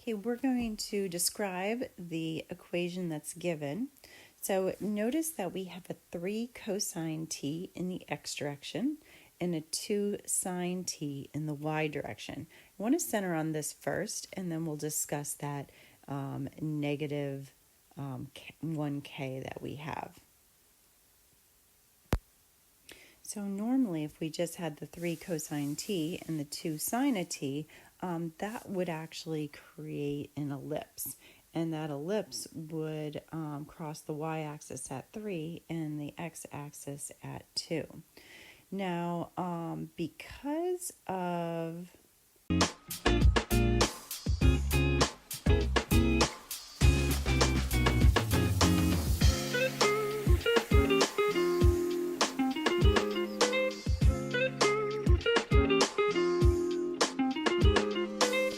Okay, we're going to describe the equation that's given. So notice that we have a 3 cosine t in the x direction and a 2 sine t in the y direction. I want to center on this first, and then we'll discuss that negative 1k that we have. So normally if we just had the 3 cosine t and the 2 sine of t, that would actually create an ellipse. And that ellipse would cross the y-axis at 3 and the x-axis at 2. Now, because of